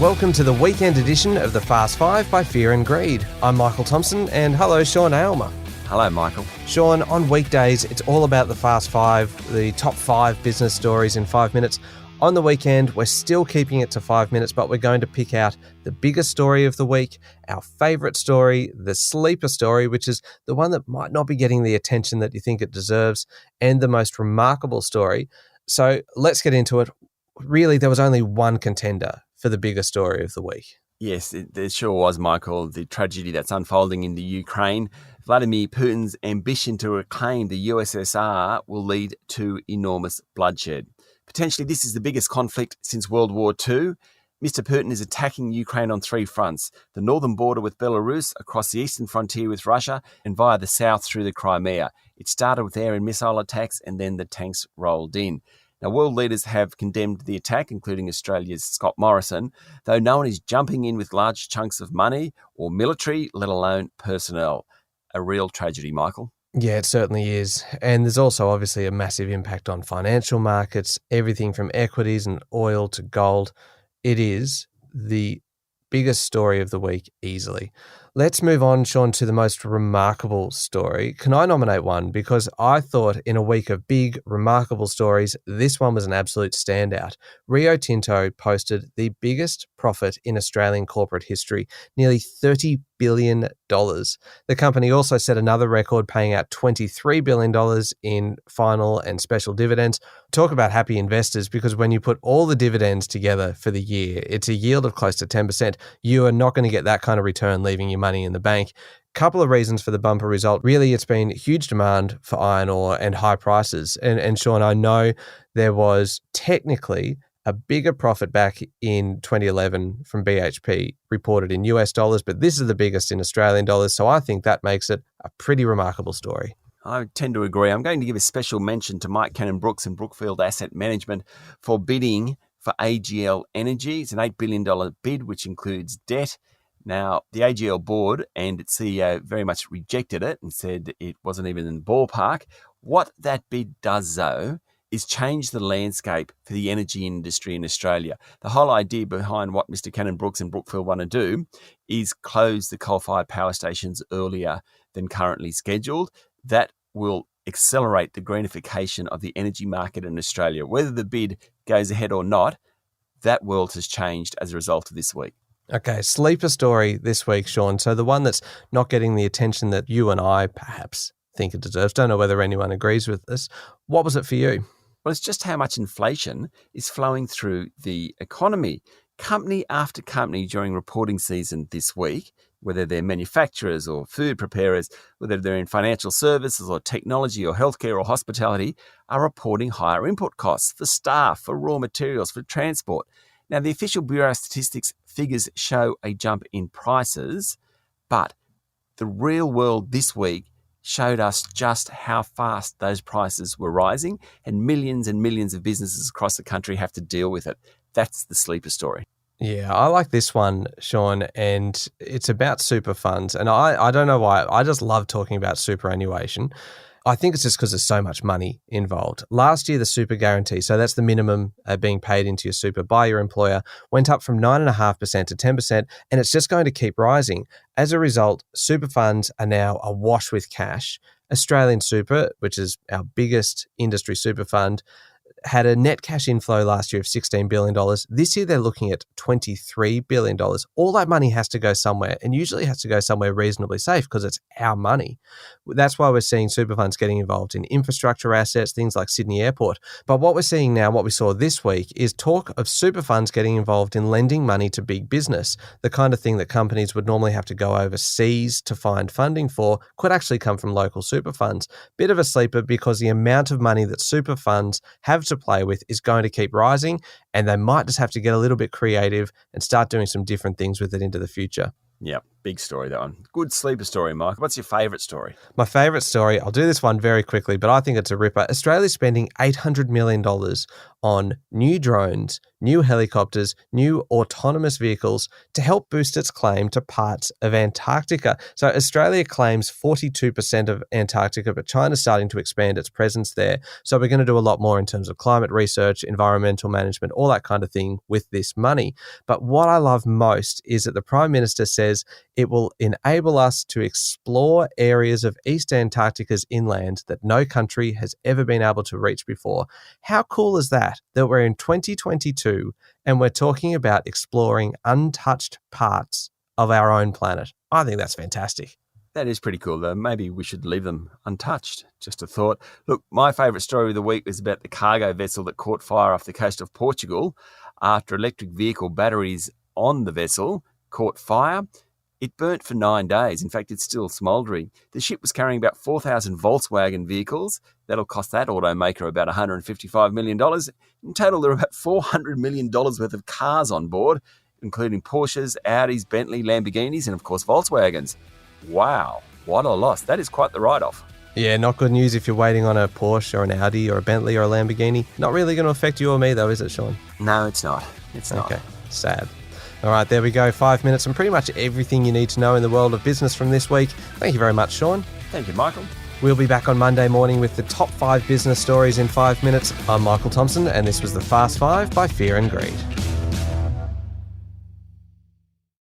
Welcome to the weekend edition of the Fast Five by Fear and Greed. I'm Michael Thompson, and hello, Sean Aylmer. Hello, Michael. Sean, on weekdays, it's all about the Fast Five, the top 5 business stories in 5 minutes. On the weekend, we're still keeping it to 5 minutes, but we're going to pick out the biggest story of the week, our favourite story, the sleeper story, which is the one that might not be getting the attention that you think it deserves, and the most remarkable story. So let's get into it. Really, there was only one contender for the biggest story of the week. Yes, it sure was, Michael. The tragedy that's unfolding in the Ukraine. Vladimir Putin's ambition to reclaim the USSR will lead to enormous bloodshed. Potentially, this is the biggest conflict since World War II. Mr. Putin is attacking Ukraine on 3 fronts: the northern border with Belarus, across the eastern frontier with Russia, and via the south through the Crimea. It started with air and missile attacks, and then the tanks rolled in. Now, world leaders have condemned the attack, including Australia's Scott Morrison, though no one is jumping in with large chunks of money or military, let alone personnel. A real tragedy, Michael. Yeah, it certainly is. And there's also obviously a massive impact on financial markets, everything from equities and oil to gold. It is the biggest story of the week easily. Let's move on, Sean, to the most remarkable story. Can I nominate one? Because I thought in a week of big, remarkable stories, this one was an absolute standout. Rio Tinto posted the biggest profit in Australian corporate history, nearly $30 billion. The company also set another record, paying out $23 billion in final and special dividends. Talk about happy investors, because when you put all the dividends together for the year, it's a yield of close to 10%. You are not going to get that kind of return leaving your money in the bank. Couple of reasons for the bumper result. Really, it's been huge demand for iron ore and high prices. And Sean, I know there was technically a bigger profit back in 2011 from BHP reported in US dollars, but this is the biggest in Australian dollars. So I think that makes it a pretty remarkable story. I tend to agree. I'm going to give a special mention to Mike Cannon-Brookes and Brookfield Asset Management for bidding for AGL Energy. It's an $8 billion bid, which includes debt. Now, the AGL board and its CEO very much rejected it and said it wasn't even in the ballpark. What that bid does, though, is change the landscape for the energy industry in Australia. The whole idea behind what Mr. Cannon-Brookes and Brookfield want to do is close the coal-fired power stations earlier than currently scheduled. That will accelerate the greenification of the energy market in Australia. Whether the bid goes ahead or not, that world has changed as a result of this week. Okay, sleeper story this week, Sean. So the one that's not getting the attention that you and I perhaps think it deserves. Don't know whether anyone agrees with this. What was it for you? Well, it's just how much inflation is flowing through the economy. Company after company during reporting season this week, whether they're manufacturers or food preparers, whether they're in financial services or technology or healthcare or hospitality, are reporting higher input costs for staff, for raw materials, for transport. Now, the official Bureau of Statistics figures show a jump in prices, but the real world this week showed us just how fast those prices were rising, and millions of businesses across the country have to deal with it. That's the sleeper story. Yeah, I like this one, Sean, and it's about super funds. And I don't know why, I just love talking about superannuation. I think it's just because there's so much money involved. Last year, the super guarantee, so that's the minimum being paid into your super by your employer, went up from 9.5% to 10%, and it's just going to keep rising. As a result, super funds are now awash with cash. Australian Super, which is our biggest industry super fund, had a net cash inflow last year of $16 billion. This year, they're looking at $23 billion. All that money has to go somewhere, and usually has to go somewhere reasonably safe because it's our money. That's why we're seeing super funds getting involved in infrastructure assets, things like Sydney Airport. But what we're seeing now, what we saw this week, is talk of super funds getting involved in lending money to big business. The kind of thing that companies would normally have to go overseas to find funding for could actually come from local super funds. Bit of a sleeper, because the amount of money that super funds have to play with is going to keep rising, and they might just have to get a little bit creative and start doing some different things with it into the future. Yep. Big story, that one. Good sleeper story, Mike. What's your favourite story? My favourite story, I'll do this one very quickly, but I think it's a ripper. Australia's spending $800 million on new drones, new helicopters, new autonomous vehicles to help boost its claim to parts of Antarctica. So Australia claims 42% of Antarctica, but China's starting to expand its presence there. So we're going to do a lot more in terms of climate research, environmental management, all that kind of thing with this money. But what I love most is that the Prime Minister says it will enable us to explore areas of East Antarctica's inland that no country has ever been able to reach before. How cool is that we're in 2022 and we're talking about exploring untouched parts of our own planet? I think that's fantastic. That is pretty cool, though. Maybe we should leave them untouched. Just a thought. Look, my favourite story of the week was about the cargo vessel that caught fire off the coast of Portugal after electric vehicle batteries on the vessel caught fire. It burnt for 9 days. In fact, it's still smouldering. The ship was carrying about 4,000 Volkswagen vehicles. That'll cost that automaker about $155 million. In total, there are about $400 million worth of cars on board, including Porsches, Audis, Bentley, Lamborghinis, and of course, Volkswagens. Wow, what a loss. That is quite the write-off. Yeah, not good news if you're waiting on a Porsche or an Audi or a Bentley or a Lamborghini. Not really going to affect you or me, though, is it, Sean? No, it's not. It's not. Okay, sad. All right, there we go. 5 minutes and pretty much everything you need to know in the world of business from this week. Thank you very much, Sean. Thank you, Michael. We'll be back on Monday morning with the top 5 business stories in 5 minutes. I'm Michael Thompson, and this was the Fast 5 by Fear and Greed.